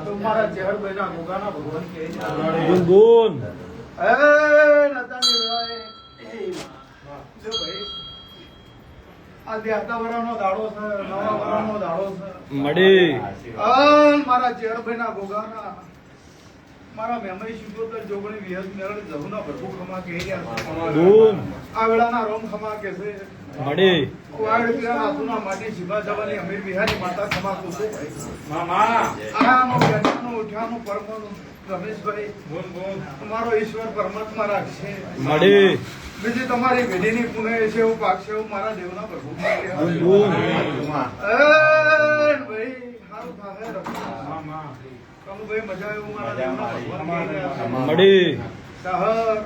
તમારા ચહેર બેના ગોગાના ભગવાન કે ગુનગુન નતાની વેળાએ જો ભાઈ આ દેહતા વરાનો દાડો છે, નવા વરાનો દાડો છે. મડી મારા ચહેર બેના ગોગાના મારા મેમરી શિકોતર જોગણી વિહત મેળ જહુના પ્રભુ ખમા કહી રહ્યા છે. ગુન આ વેળાના રોમ ખમા કે છે. મડી વાડ પીરા નાથુના માટી શિવા જવાની અમીર બિહારી માતા ખમા કુસે ભાઈ. મામા આનો બેઠાનો ઉઠ્યાનો પરમનો રમેશભાઈ તમારો ઈશ્વર પરમાત્મા રાખશે. મડી બીજી તમારી પેઢીની પુણે છે એવું પાકશે એવું મારા દેવના પ્રભુ ગુનગુન ભાઈ સારું થાય મામા કમુભાઈ મજા એવું મારા દેવના ભગવાન મડી સહર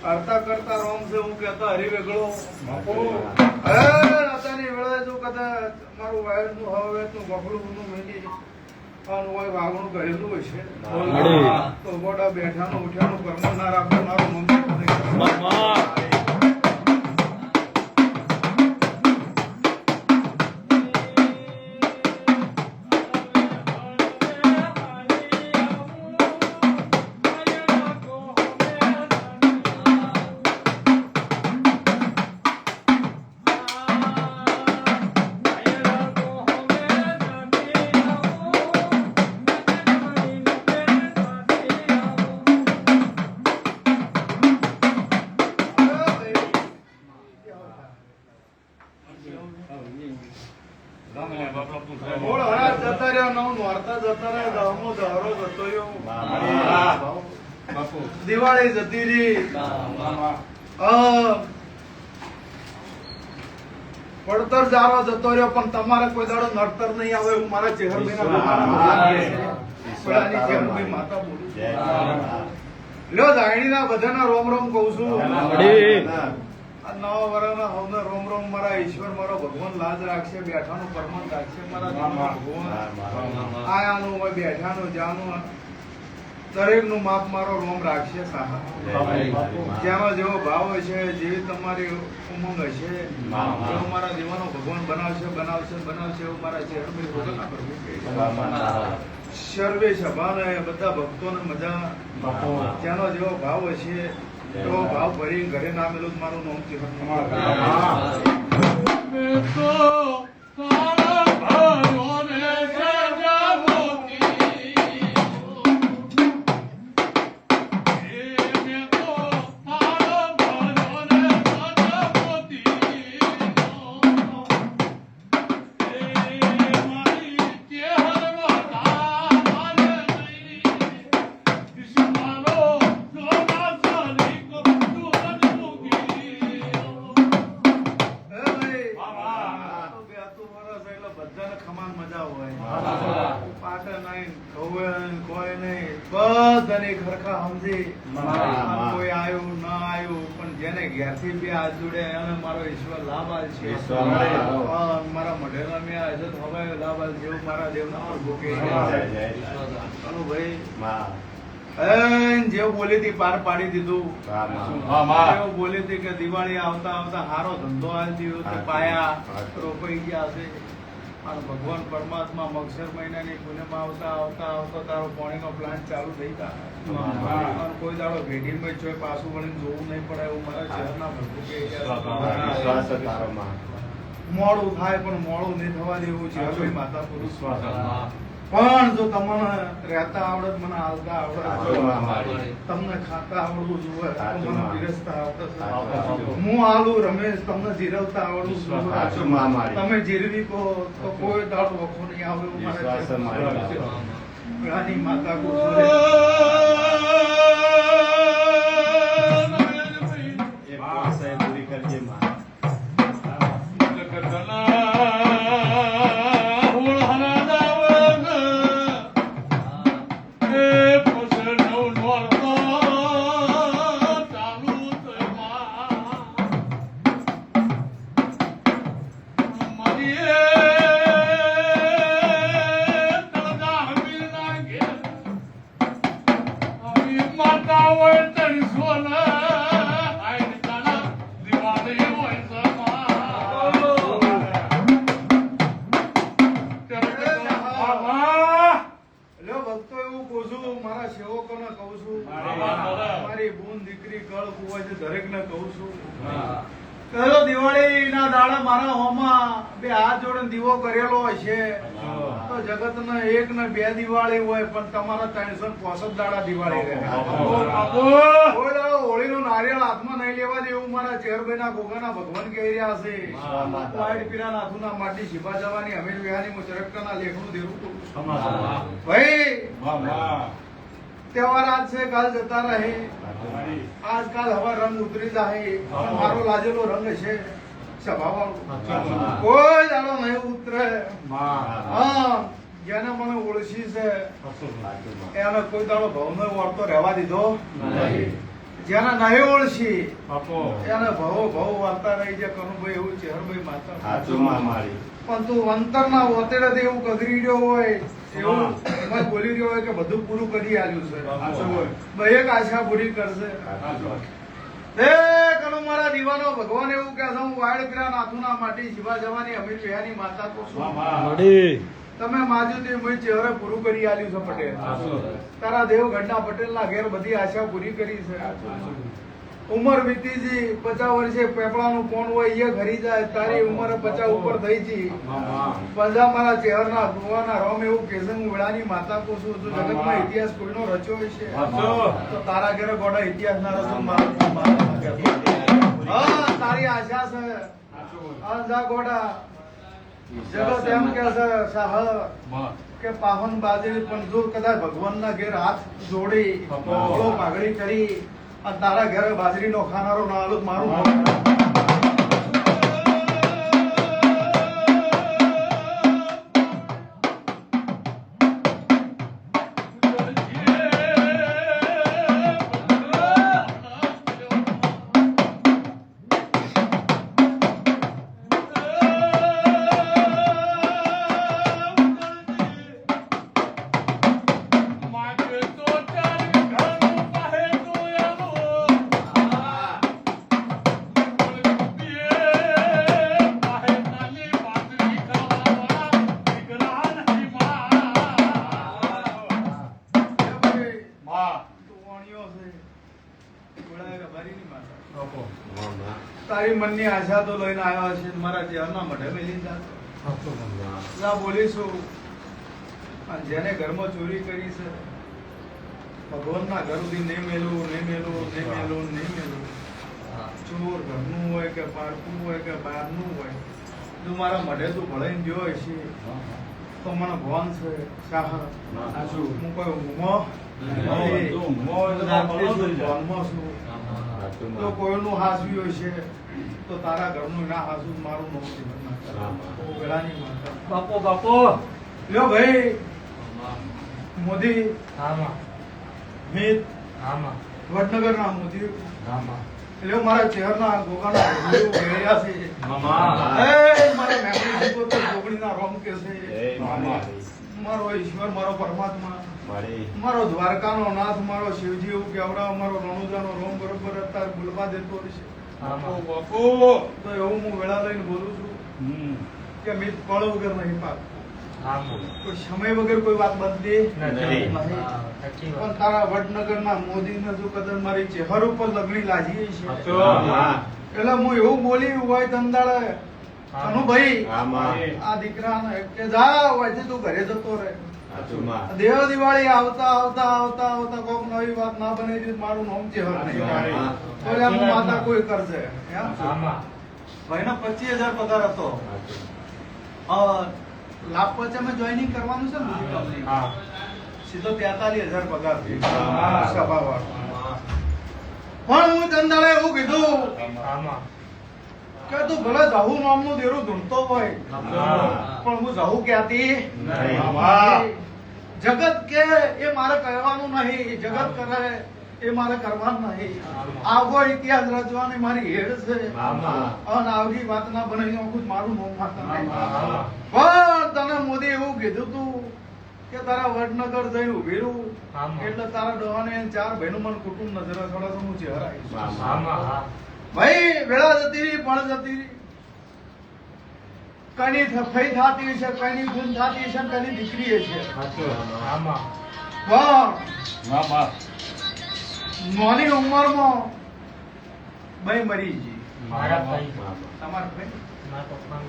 કરતા કરતા રોમ છે હું કહેતા હરી વેગળો અત્યારની વેળાએ જો કદાચ મારું વાયરનું હવેનું ગફલું મેલી હોય વાગણું કહેલું હશે તો ગોડા બેઠાનું ઉઠ્યાનું કર્મ ના રાખો મારું મામા મૂળ હરા જતા રહ્યા નવ નોરતા જતા રહ્યા ગામનો દહરો જતો રહ્યો દિવાળી જતી રહી પડતર જારો જતો રહ્યો પણ તમારે કોઈ દાડો નડતર નહીં આવે એવું મારા ચહેરભાઈ માતા બોલું લ્યો જાણીના બધાના રોમ રોમ કઉ છું. નવા વરાના હવને રોમ રોમ મારા ઈશ્વર મારો ભગવાન લાજ રાખશે, બેઠાનું પરમાન રાખશે મારા ભગવાન આયાનું હોય બેઠાનું જાનું દરેક નું માપ મારો રોમ રાખશે સાહા. જેમાં જેવો ભાવ હશે જેવી તમારી ઉમંગ હશે એવો મારા જીવનો ભગવાન બનાવશે બનાવશે બનાવશે એવું મારા ચહેરભાઈ ભગવાનના પ્રભુ કહે છે. સર્વે સભાને બધા ભક્તોને મજા જેનો જેવો ભાવ હશે તો ભાવ ભરી ઘરે નામેલું મારું નામ છે. કોઈ આવ્યું ના આવ્યું પણ જેને ઘેરથી બે હાથ જોડે એને મારો ઈશ્વર લાભ આલશે. મારા મઢેલા મેં આજે હવે લાભ આલશે એવું મારા દેવના પ્રભુ કહે ભાઈ. જે બોલી હતી પાર પાડી દીધું. એવું બોલી હતી કે દિવાળી આવતા આવતા હારો ધંધો આવી પાયા રોપાઈ ગયા હશે. ભગવાન પરમાત્મા મગસર મહિનાની પૂનમમાં આવતા આવતા આવતા તારો પાણીનો પ્લાન્ટ ચાલુ થઈ ગયા. કોઈ દાડો ભેટીમાં જ પાછું વળીને જોવું નહીં પડે એવું મારા ચહેરના પ્રભુ કે મોડું થાય પણ મોડું નહીં થવા દેવું છે. હવે માતા પુરુષ પણ જો તમને રહેતા આવડત મને હાલતા આવડત તમને ખાતા આવડવું જોઈએ મને પીરસતા આવડત હું આલુ રમેશ તમને જીરવતા આવડવું જોઈએ. તમે જીરવી કહો તો કોઈ દાડો વખો નહીં આવે એવું મારા માતા હોવાથી દરેકને કહું છું કહેલો દિવાળીના દાડા મારા હોમાં બે હાથ જોડે દીવો કરેલો હશે તો જગતને એક ને બે દિવાળી હોય પણ તમારા 365 દાડા દિવાળી રહે કોઈ દાડો હોળીનું નારિયેળ હાથમાં નહીં લેવા દે એવું મારા ચેરભાઈના ગોગાના ભગવાન કહી રહ્યા છે વાઈટ પીરા નાથુના માટી શિપા જવાની અમીર વિહાની હું ચરકટાના લેખનું દેવું કરું છું ભાઈ તહેવાર આજ છે કાલ જતા રહે આજકાલ હવે રંગ ઉતરી જાય પણ મારો લાજેલો રંગ છે સ્વભાવવાળો કોઈ દાડો નહીં ઉતરે હા જેને મને ઓળખી છે એને કોઈ દાડો ભાવનો વાળતો રહેવા દીધો જેને નહીં ઓળખી એને ભાવ વાર્તા રહી છે કનુભાઈ એવું ચેહરભાઈ માતા પણ તું અંતરના ઓતેડે એવું કગરી રહ્યો હોય એવું એમાં બોલી રહ્યો હોય કે બધું પૂરું કરી આલ્યું છે એક આશા પૂરી કરશે મારા દીવાનો ભગવાન એવું કે હું વાયડ પીરા નાથુના માટી શિવા જવાની અમીર વિહાની માતા તો છું તમે માજુ તે મેં ચહેરે પૂરું કરી આલ્યું છે પટેલ તારા દેવ ગંડા પટેલ ના ઘેર બધી આશા પૂરી કરી છે ઉંમર વીતીજી 50 વર્ષે પેપડાનું કોણ હોય એ ઘરી જાય તારી ઉંમર 50 ઉપર થઈ જી પંજા મારા ચહેરના ભગવાના રોમ એવું કે છે હું વેળાની માતા કો છું જો જગતમાં ઇતિહાસ કોઈનો રચ્યો હશે તો તારા ઘરે ગોડા ઇતિહાસ ના રચો હા તારી આશા છે આજા ગોડા જગત એમ કે છે સાહ કે પાવન બાજરી પણ જો કદાચ ભગવાનના ઘેર હાથ જોડી ઘોડો પાઘડી કરી અને તારા ઘરે બાજરીનો ખાનારો ના આલું મારું તારી મનની આશા તો લઈને આવ્યા છે મારા જીવનના મઢે મેલી જા બોલીશું જેને ઘરમાં ચોરી કરી છે ભગવાનના ઘર સુધી નહીં મેલું ચોર ઘરનું હોય કે પારકું હોય કે બહારનું હોય જો મારા મઢે તું ભળાઈને ગયો હશે તો મને ભોન છે શાહ હું કોઈ તો કોઈનું હાસવ્યું હશે તો તારા ઘરનું ના હાસું મારું નો વેળાની માતા બાપો લ્યો ભાઈ મોદી મિત વડનગરના મોદી લ્યો મારા ચહેરના ગોગાના ગયા છે મારા મેમરી તો જોગણીના રોમ કે છે મારો ઈશ્વર મારો પરમાત્મા મારો દ્વારકાનો નાથ મારો શિવજી એવું કેવડાવ મારો રણુજાનો રોમ બરોબર અત્યારે બોલવા દેતો હશે તો એવું હું વેળા લઈને બોલું છું કે મિત ફળ વગર નહીં પાક કોઈ સમય વગર કોઈ વાત બનતી નહીં પણ તારા વડનગરના મોદીને જો કદાચ મારી ચહેર ઉપર લગણી લાજી છે એટલે હું એવું બોલી હોય ધંધાળે કનુભાઈ આ દીકરાને કે જા હોય તું ઘરે જતો રહે દેવ દિવાળી આવતા કોક નવી વાત ના બને મારું નામ ચહેર નહીં માતા કોઈ કરશે ભાઈ ના 25,000 પગાર હતો લાભ પછી અમે જોઈનિંગ કરવાનું છે ને સીધો 43,000 પગાર સભા પણ હું ચંદાળે એવું કીધું કે તું ભલે જહુ નામનું દેરું ધૂણતો હોય પણ હું જહુ ક્યાંથી જગત કે એ મારે કહેવાનું નહીં જગત કરે એ મારે કરવાનું નહીં આગો ઇતિહાસ રચવાની મારી હેડ છે અને આવી વાત ના બને મારું નામ માતા પણ તને મોદી એવું કીધું તું કે તારા વડનગર જઈને ઉભી રહું એટલે તારા ડોહાને 4 બહેનો મને કુટુંબ નજર થોડા હું ચહેરાઈશ ભાઈ વેળા જતી રહી પણ જતી રહી કની થફઈ થતી છે કની ગુણ થતી છે કની દીકરી છે નાની ઉંમરમાં ભાઈ મરી જી મારા ભાઈ તમારા ભાઈ મારા પપ્પા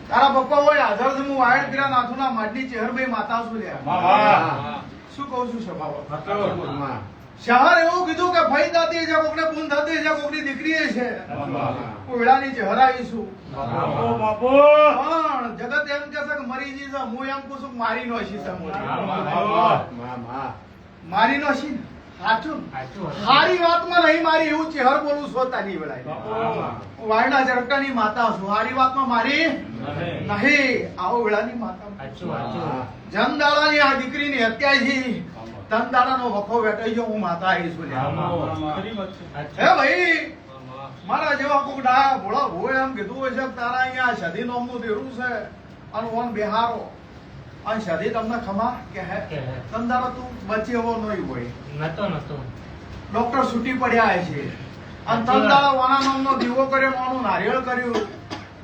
તારા પપ્પા હોય હાજર છે હું વાયડ પીરા નાથુના માડની ચેહરભાઈ માતા છું લ્યા શું કહું છું સભામાં શહર એવું કીધું કે ભાઈ દાદી છે કોકને પૂન થતી છે કોકની દીકરી છે કોયડાની ચહેર આવીશું પણ જગત એમ કે છે કે મરી જી છે હું એમ કહું છું કે મારી નો છી છે મારી નો છી સાચું હારી વાતમાં નહીં મારી એવું ચહેર બોલું છો તારી વેળાએ વાયડા ઝડકાની માતા છું હારી વાતમાં મારી નહીં આવો વેળાની માતા જનદાળાની આ દીકરીની હત્યા છે તનદાળાનો વખો વેટાઈ ગયો હું માતા આવી છું હે ભાઈ મારા જેવા કોક ડાયા ભોળા હોય એમ કીધું હોય છે કે તારા અહીંયા સધી નોમનું દેરું છે અને ઓન બિહારો અને સધી તમને ખમા કે હે તનદાળા તું બચી એવો નહીં હોય નતો ડોક્ટર છૂટી પડ્યા છે અને તનદાળા વાના નામનો દીવો કર્યો નાનું નારિયેળ કર્યું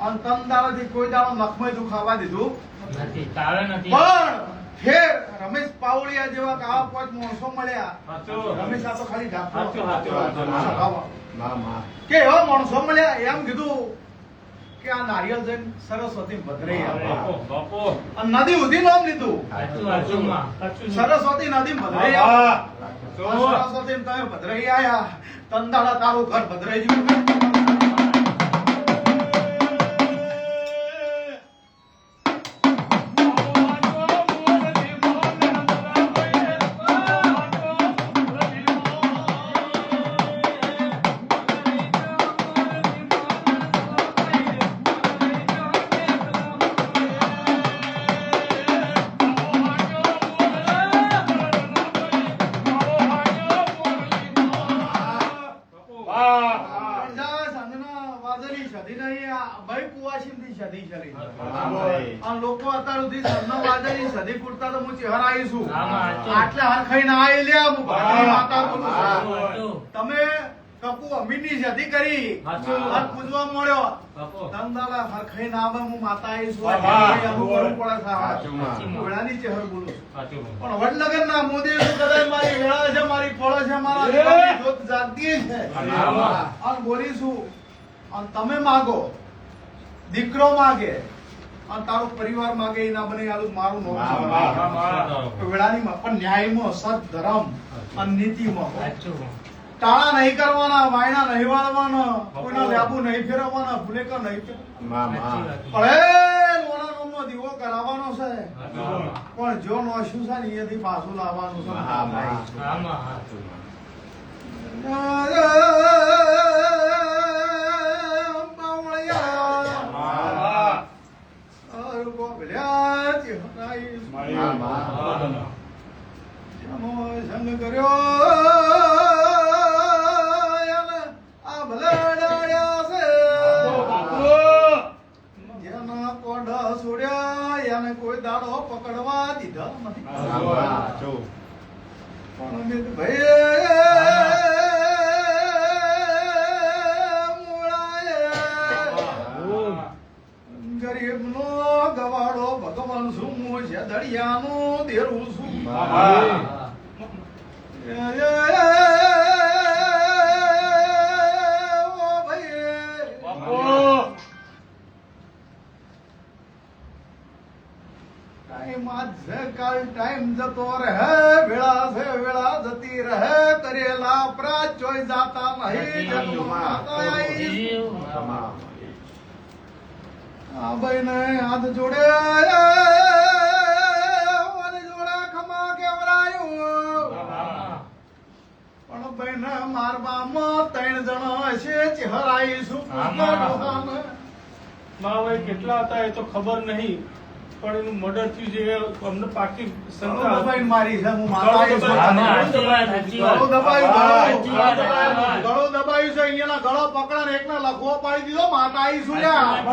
અને તનદાળાથી કોઈ દાડો નખમાં દુખાવા દીધું નથી તારે નથી પણ ફેર રમેશ પાવળિયા જેવા કાવા પાંચ માણસો મળ્યા રમેશ આ તો ખાલી ડાક્ટર કે એવા માણસો મળ્યા એમ કીધું કે આ નારિયેળ જઈને સરસ્વતી ભદ્રઈ અને નદી ઉધી નામ લીધું સરસ્વતી નદી ભદ્રઈ સરસ્વતી તમે ભદ્રઈ આયા તંદાળા તારું ઘર ભદ્રઈ જેવું લોકો અત્યાર સુધી સન્ના વાદળી સદી કુર્તા તો હું ચહેરા આવીશું આટલે હર ખાઈને આવી લ્યા હું ભારતીય માતા બોલું છું તમે કપુ અમીની સદી કરી હાથ પૂજવા મળ્યો તંદાલા હર ખાઈને આવે હું માતા આવીશું અમુક કરવું પડે સાહેબ વેળાની ચહેર બોલું પણ વડનગર ના મોદી કદાચ મારી વેળા છે મારી ફળો છે મારા જીવનની જોત જાગતી છે અને બોલીશું અને તમે માગો દીકરો માગે અને તારો પરિવાર માગે એના બને આલું મારું નોમ છે વેળાની માં પણ ન્યાયમાં સત ધર્મ અને નીતિમાં ટાળા નહીં કરવાના વાયણા નહીં વાળવાના કોઈના લેબુ નહીં ફેરવવાના ભૂલેકા નહીં પણ એ લોના નોમનો દીવો કરાવવાનો છે પણ જો નો શું છે ને એથી પાછું લાવવાનું છે સંગ કર્યો આ ભલાડાયા છે જેના કોડા છોડ્યા એને કોઈ દાડો પકડવા દીધા નથી પણ અમિત ગરીબ નો ગવાડો ભગવાન શું છે દરિયાનું દેરું શું ટાઈમ જતો રહે વેળા છે વેળા જતી રહે કરેલા અપરાધ ચોઈ જાતા નહીં આ ભાઈ ને હાથ જોડે જોડા ખમા કેવરાયું પણ ભાઈ ને મારવામાં 3 જણા છે ચહેરાઈશું કેટલા હતા એ તો ખબર નહીં પણ એનું મર્ડર થયું છે અમને પાકી દબાઈ મારી છે હું માતા ગળો દબાયું છે અહીંયાના ગળો પકડા ને એકના લખવો પાડી દીધો માતા આવીશું લ્યા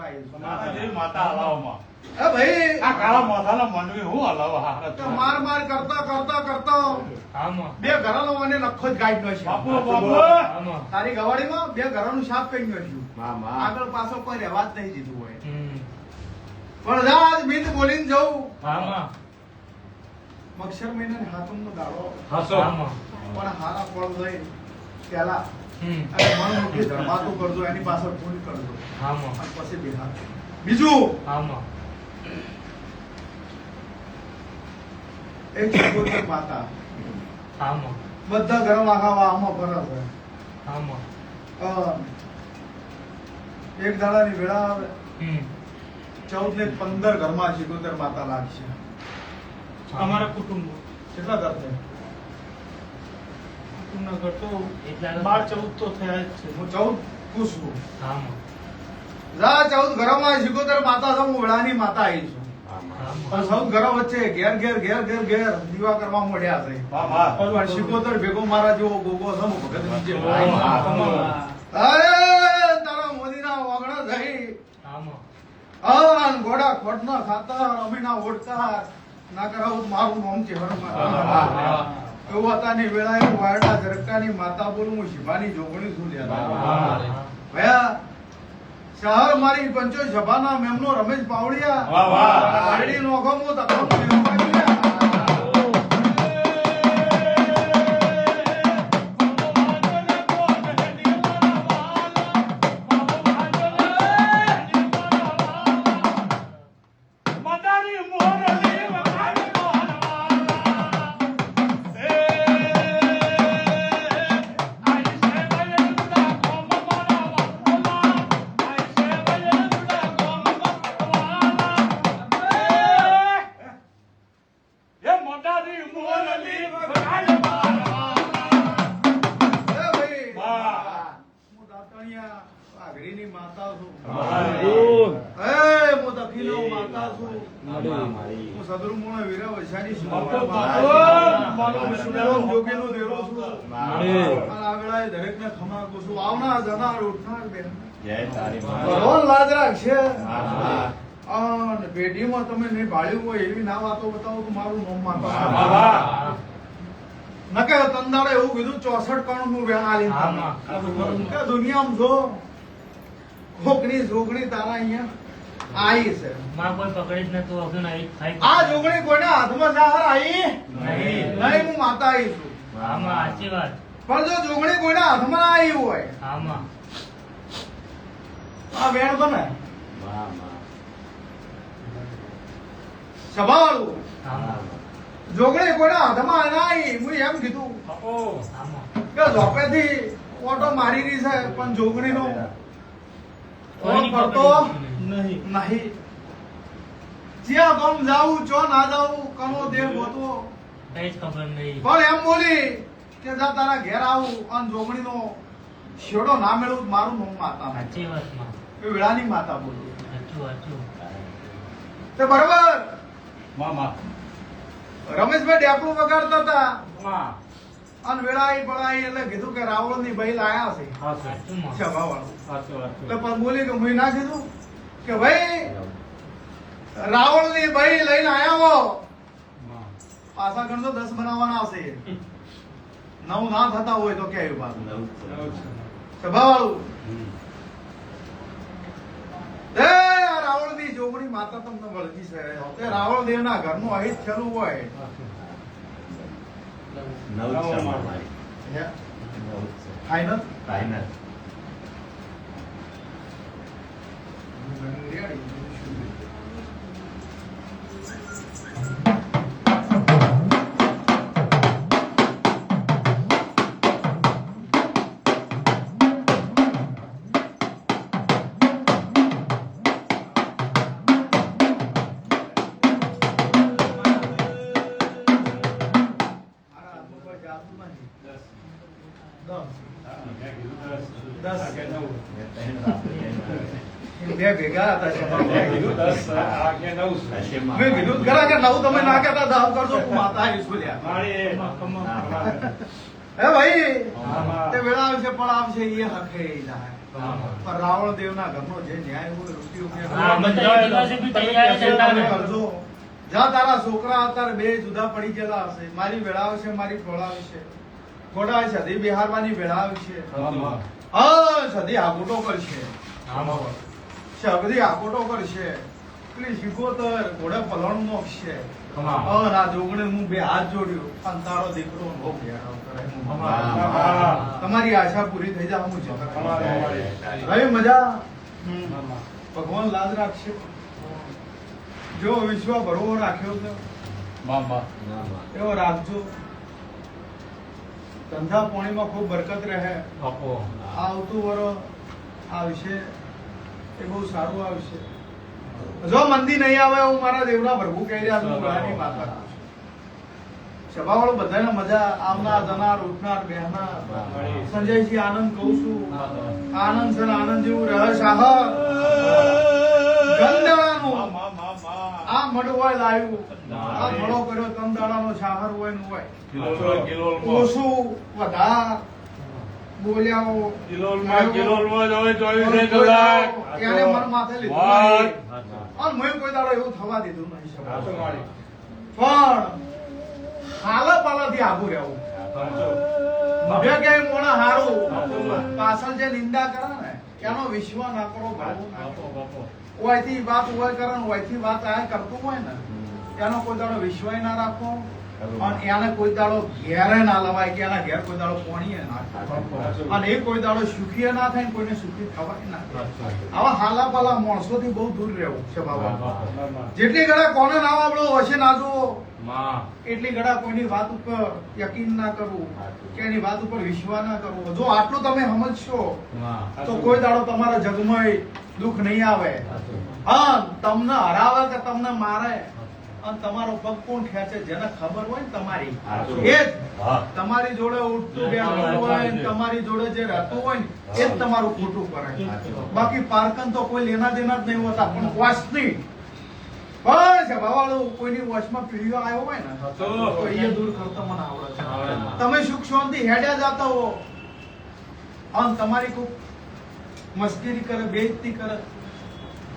આવીશું. માતા જેવી માતા હલાવમાં. એ ભાઈ આ કાળા માથાના મંડવી હું હલાવા હારા તો માર માર કરતા આમાં બે ઘરનો મને નખો જ ગાઈડ નો છે. બાપુ બાપુ આમાં તારી ગવાડીમાં બે ઘરનું સાફ કરી નાખ્યું. આગળ પાછળ કોઈ રહેવા જ નહીં દીધું હોય. પણ જા આજ મીત બોલીને જવું. આમાં મક્ષર મહિના હાથમનો દાડો હસો. આમાં પણ હારા ફળ લઈ પેલા હમ અને મન મૂકી ધર્માતું કરજો એની પાછળ પૂરી કરજો આમાં અને પછી બિહાર. બીજું આમાં એક ચકોતર માતા આમાં બધા ઘર આખા આમાં ફરસ હોય. આમાં એક દાડાની વેળા આવે હમ 14 ને 15 ઘરમાં ચકોતર માતા લાગશે. અમારા કુટુંબ કેટલા ઘર છે? કુટુંબના ઘર તો એટલા 12-14 તો થયા જ છે. હું 14 પૂછું. આમાં જા 14 ઘરોમાં ચકોતર માતા છે. હું વેળાની માતા આવી છું. આમાં પણ 14 ઘરો વચ્ચે ઘેર દીવા કરવા મળ્યા છે. પણ ચકોતર ભેગો મારા જેવો ગોગો છે. હું ભગત નીચે ભાઈ. અરે તારા મોદીના વાગણા થઈ આમાં ઘોડા ખોટના ખાતા અમીના ઓળતા ના કરાવું મારું નામ છે હરમા. એવું હતાની વેળાએ વારડા ઝરકાની માતા બોલું હું શિવાની જોગણી છું લ્યા. ભયા શહર મારી પંચો સભાના મેમનો રમેશ પાવડિયા વાહ વાહ આરડી નોખો મો તખમ મેમો માતાની મોરલી વખાણ આગળની માતા છું. ઓમ એ હું દખીનો માતા છું. હું સદરુમોણા વીરા વૈશાલી છું. બાપુ, બાપુ, બાપુ, વિષ્ણુરામ જોગીનો દેરો છું. મળી. અને આ વેળાએ દરેકને ખમાકું છું. આવનાર જનાર ઉઠનાર બેન જય તારી માં. ભગવાન લાજ રાખશે. હા. અને પેઢીમાં તમે નહીં ભાળ્યું હોય એવી ના વાતો બતાવો તો મારું નામ માતા. નકે તંદાડે એવું કીધું 64 કરોડ નું વેણ આલી. આમાં. કે દુનિયામાં જો કોકની જોગણી તારા અહીંયા આઈ છે. માં કોઈ પકડી જ નતું હજુ નહીં ખાઈ આ જોગણી કોઈના હાથમાં જાહર આઈ નહીં. નહીં. હું માતા આઈ છું. આમાં સાચી વાત પણ જો જોગણી કોઈના હાથમાં ના આવી હોય આમાં આ વેણ બને માં. સભાવાળું. આમાં જોગણી કોઈના હાથમાં ના આવી. હું એમ કીધું આમાં કે ઝોપેથી ઓટો મારી રહી છે પણ જોગણીનો ફોન કરતો નહીં. નહીં. જ્યાં ગમ જાવું ચો ના જાવું કનો દેહ ગોતવો કઈ જ ખબર નહીં પણ એમ બોલી કે જા તારા ઘેર આવું અને જોગણીનો શેડો ના મેળવું તો મારું નામ માતા નહીં. સાચી વાત માં એ વેળાની માતા બોલી. સાચું તે બરોબર મામા રમેશભાઈ ડેપડું વગાડતા હતા માં અને વેળાઈ પડાઈ એટલે કીધું કે રાવળ ની ભાઈ લાયા છે સાચું માં સભાવાળું. સાચી વાત એટલે પણ બોલી કે હું ના કીધું કે ભાઈ રાવળ ની ભાઈ લઈને આયા હો પાછા ગણતો 10 બનાવવાના આવશે. 9 ના થતા હોય તો કે પાછું સભાવાળું. એ આ રાવળ ની જોગણી માતા તમને વળગી છે. તે રાવળ દેવ ના ઘરનું અહિત થયેલું હોય નવ છે મારી. હે? નવ છે. Final final. બે ભેગા હતા સભામાં. મેં કીધું ખરા કે 9 તમે ના કહેતા 10 કરજો હું માતા આવીશું લ્યા. હે ભાઈ તે વેળા આવશે પણ આવશે એ હકે જાય. પણ રાવણ દેવના ઘરનો જે ન્યાય હોય રૂપિયો કે હા, બધા દિવસે બી તૈયાર છે તમે તારે. કરજો. જા તારા છોકરા અત્યારે બે જુદા પડી ગયેલા હશે. મારી વેળાવશે, મારી ખોળાવશે. ખોડા સધી બિહારવાની વેળાવશે. હા, સધી આગોટો કરશે. સધી આગોટો કરશે. પેલી શીખોતર ઘોડે પલણ નોખશે. હા, ના જોગણે હું બે હાથ જોડ્યો અને તારો દીકરો નો ઘેરાવ કરે. તમારી આશા પૂરી થઈ જાય હું છે હવે મજા. ભગવાન લાજ રાખશે. જો વિશ્વ ભરવો રાખ્યો છે એવો રાખજો. ધંધા પાણીમાં ખૂબ બરકત રહે. આવતું વરો આવશે એ બહુ સારું આવશે. જો મંદી નહીં આવે હું મારા દેવના ભરવું કહી રહ્યા છું. ગળાની માતા સભાવાળો બધાને મજા આવનાર જનાર ઉઠનાર બેહનાર. સંજયજી આનંદ કહું છું. આનંદ છે ને આનંદ જેવું રહે સાહર ગંધાળાનું આ મડવાય લાવ્યું. આ મડો કર્યો કંદાળાનો સાહર હોય ને હોય ઓછું વધાર બોલ્યાઓ એને મન માથે લીધું નહીં. અને મેં કોઈ દાડો એવું થવા દીધું નહીં. પણ હાલા પાલાથી આઘું રહેવું. હવે કઈ મોણા હારું પાછળ જે નિંદા કરે ને એનો વિશ્વ ના કરો. ઓયથી વાત હોય કરે ને ઓયથી વાત આ કરતું હોય ને એનો કોઈ દાડો વિશ્વ ના રાખો. અને એને કોઈ દાડો ઘેરે ના લવાય કે એના ઘેર કોઈ દાડો પોણીએ ના થાય. અને એ કોઈ દાડો સુખી ના થાય ને કોઈને સુખી થવાય ના થાય. આવા હાલા પાલા માણસોથી બહુ દૂર રહેવું છે બાબા. જેટલી ઘડા કોને ના વાપરો હશે ના જુઓ એટલી ઘડા કોઈની વાત ઉપર યકીન ના કરવું કે એની વાત ઉપર વિશ્વાસ ના કરવો. જો આટલું તમે સમજશો તો કોઈ દાડો તમારા જગમાં દુઃખ નહીં આવે. હા, તમને હરાવે કે તમને મારે અને તમારો પગ કોણ ખેંચે જેને ખબર હોય ને તમારી એ જ તમારી જોડે ઉઠતું બેઠતું હોય ને તમારી જોડે જે રહેતું હોય ને એ જ તમારું ખોટું કરે. બાકી પારકન તો કોઈ લેના દેના જ નહીં હોતા. પણ વાસની પણ છે ભાવાળું કોઈની વશમાં પીડીઓ આવ્યો હોય ને તો એ દૂર કરતા મને આવડે છે. તમે સુખ શાંતિ હેડ્યા જાતા હો અને તમારી કોઈ મસ્કરી કરે, બેઇજ્જતી કરે.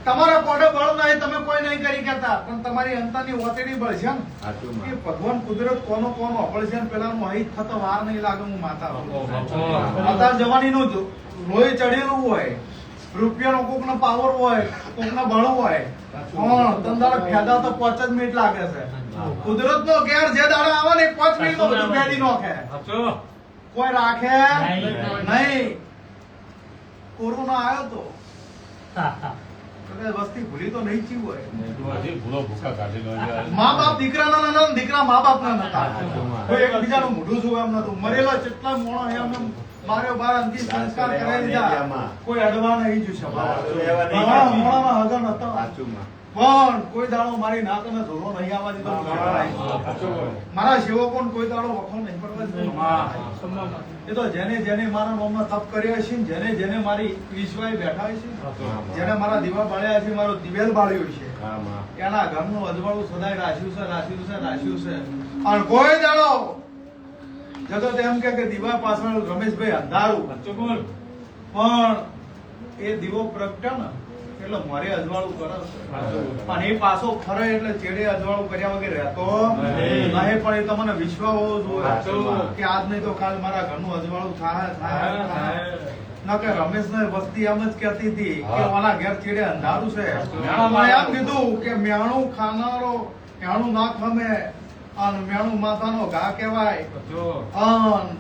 તમારા કોડે બળ નહીં, તમે કોઈ નહીં કરી કહેતા પણ તમારી અંતરની ઓતેડી બળ છે ને એ ભગવાન કુદરત કોનો કોનો અપળશે ને પેલાનું અહીં થતો વાર નહીં લાગે. હું માતા અત્યાર જવાનીનું લોહી ચડેલું હોય, રૂપિયાનો કોકનો પાવર હોય, કોકનો બળ હોય પણ તંદાળ ફેદા તો 5 જ મિનિટ લાગે છે. કુદરતનો ઘેર જે દાડા આવે ને 5 મિનિટમાં બધું ફેદી નાખે. કોઈ રાખે નહીં. કોરોના આવ્યો તો વસ્તી ભૂલી તો નહીં ચી હોય. મા બાપ દીકરાના નતા, દીકરા મા બાપ ના નતા. કોઈ એકબીજાનું મોઢું જોવે એમ નતું. મરેલા જેટલા મોણો એમ બારે બાર અંતિમ સંસ્કાર કરાવી દીધા. કોઈ અડવા નહીં જશે. મોણામાં હગા નતા પણ કોઈ દાડો મારી નાક અને ધોરો નહીં આવવા દીધો. મારા સેવકો કોઈ દાડો વખો નહીં પડવા દીધો. એ તો જેને જેને મારા નામમાં તપ કર્યા છે, જેને જેને મારી વિશ્વાએ બેઠા છે, જેને મારા દીવા બાળ્યા છે, મારો દિવેલ બાળ્યો છે, એના ઘરનું અજવાળું સદાય રાખ્યું છે, રાખ્યું છે, રાખ્યું છે. અને કોઈ દાડો જગત એમ કે દીવા પાછળ રમેશભાઈ અંધારું પણ એ દીવો પ્રગટ્યો ને એટલે મારે અજવાળું કરે અને એ પાછો ફરે એટલે ચેડે અજવાળું કર્યા વગર રહેતો નહીં. પણ એ તમને વિશ્વાસ હોવો જોઈએ કે આજ નહીં તો કાલ મારા ઘરનું અજવાળું થાય. ના કે રમેશ ને વસ્તી એમ જ કહેતી હતી કે મારા ઘેર ચેડે અંધારું છે. એમ કીધું કે મેણું ખાનારો મેણું ના ખમે અને મેણું માતાનો ઘા કહેવાય.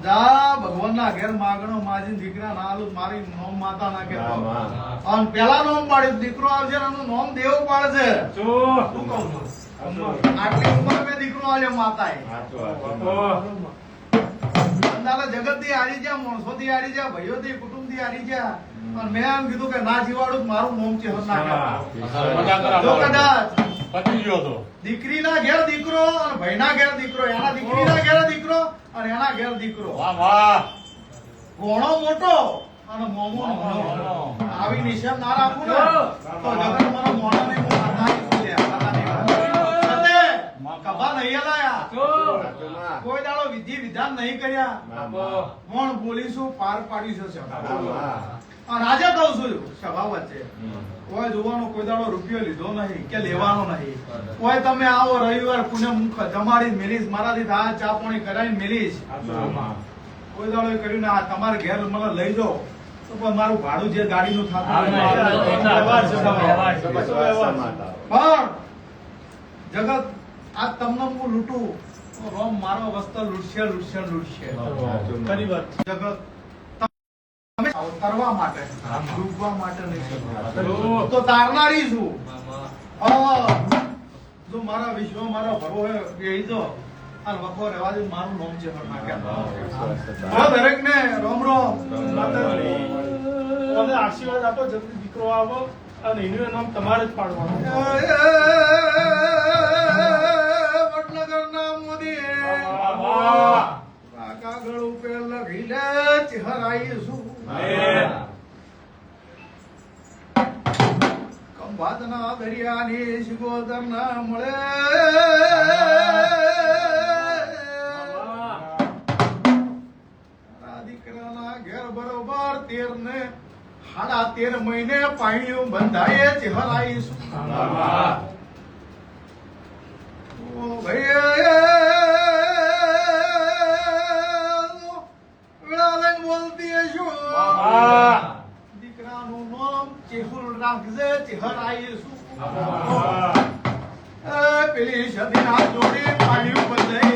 જા ભગવાનના ઘેર માગણો માજી દીકરા ના આલું મારી નોમ માતા ના કહેતો. અને પેલા નોમ પાડ્યું દીકરો આવશે એનું નોમ દેવ પાડશે. શું કહું છું? આટલી ઉંમર મેં દીકરો આવ્યો માતાએ. જગત થી હારી ગયા, માણસો થી હારી ગયા, ભાઈઓ થી કુટુંબ થી હારી ગયા. અને મેં એમ કીધું કે ના જીવાડું મારું નોમ છે કદાચ દીકરીના ઘેર દીકરો અને ભાઈના ઘેર દીકરો, એના દીકરીના ઘેર દીકરો અને એના ઘેર દીકરો. ઘોણો મોટો અને મોમો નાનો. આવી નિશાન ના રાખું ને તો જગત મને મોણા નહીં કબા નહીં હલાયા માં. કોઈ દાડો વિધિ વિધાન નહીં કર્યા માં. કોણ બોલીશું પાર પાડીશું સભા માં. અને આજે કહું છું સભા વચ્ચે કોઈ જોવાનો કોઈ દાડો રૂપિયો લીધો નહીં કે લેવાનો નહીં કોઈ તમે આવો રવિવાર પુણે મુખ જમાડી મેલીશ મારાથી આ ચા પાણી કરાવીને મેલીશ માં. કોઈ દાડો એ કર્યું ને આ તમારે ઘેર મને લઈ જાઓ તો પણ મારું ભાડું જે ગાડીનું થતું હા, હોય, વ્યવહાર છે, વ્યવહાર છે. વ્યવહાર છે. બસ વ્યવહાર છે. માતા. પણ જગત આ તમને હું લૂંટું તો રોમ મારો વસ્ત્ર લૂંટશે લૂંટશે લૂંટશે ખરી વાત છે. જગત તમે તરવા માટે ડૂબવા માટે નહીં તો તારનારી છું હા. જો મારા વિશ્વ મારો ભરો હે બેહી જો અને વખો રહેવા દે મારું નામ છે હરનાક્યા દરેક ને રોમ રોમ માતાજી. તમે આશીર્વાદ આપો જલ્દી દીકરો આવો અને એનું નામ તમારે જ પાડવાનું વડનગરના મોદી કાગળ ઉપર લખી લે ચહેરાઈશું ખંભાતના દરિયાની શિગોતર ના મળે તારા દીકરાના ઘેર બરોબર 13 ને 13.5 મહિને પાણીઓ બંધાય ચહેરાઈશું ઓ ભાઈ વિડાલન બોલતી હશું દીકરાનું નામ ચેહુલ રાખજે ચહેરાઈશું પેલી સદીના જોડે પાણી બંધાય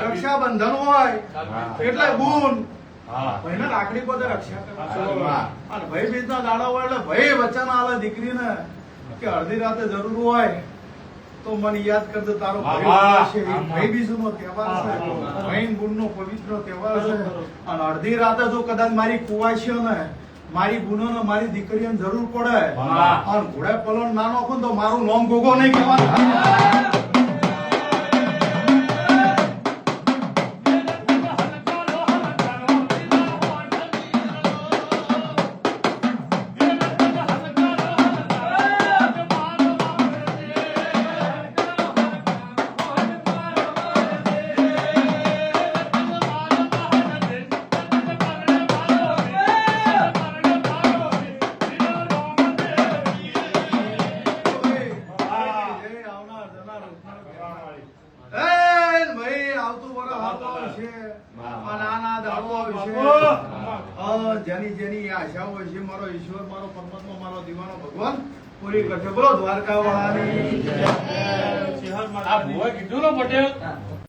રક્ષાબંધન હોય એટલે ગુણ ભાઈને રાખડી પોતે રક્ષા કરે અને ભાઈ બીજ ના દાડા હોય એટલે ભાઈ વચન આલે દીકરીને કે અડધી રાતે જરૂર હોય તો મને યાદ કરજો તારો ભાઈ છે. એ ભાઈ બીજ નો તહેવાર છે, ભાઈ ગુણ નો પવિત્ર તહેવાર છે. અને અડધી રાતે જો કદાચ મારી કુવાય છે ને મારી ગુનો ને મારી દીકરીઓને જરૂર પડે અને ઘોડે પલણ ના નાખો તો મારું નામ ગોગો નહીં કહેવાનું. જેની જેની આશાઓ છે મારો ઈશ્વર મારો પરમાત્મા મારો દીવાનો ભગવાન પૂરી કરશે. બોલો દ્વારકા વાળાની આ ભુવાએ કીધું ને પટેલ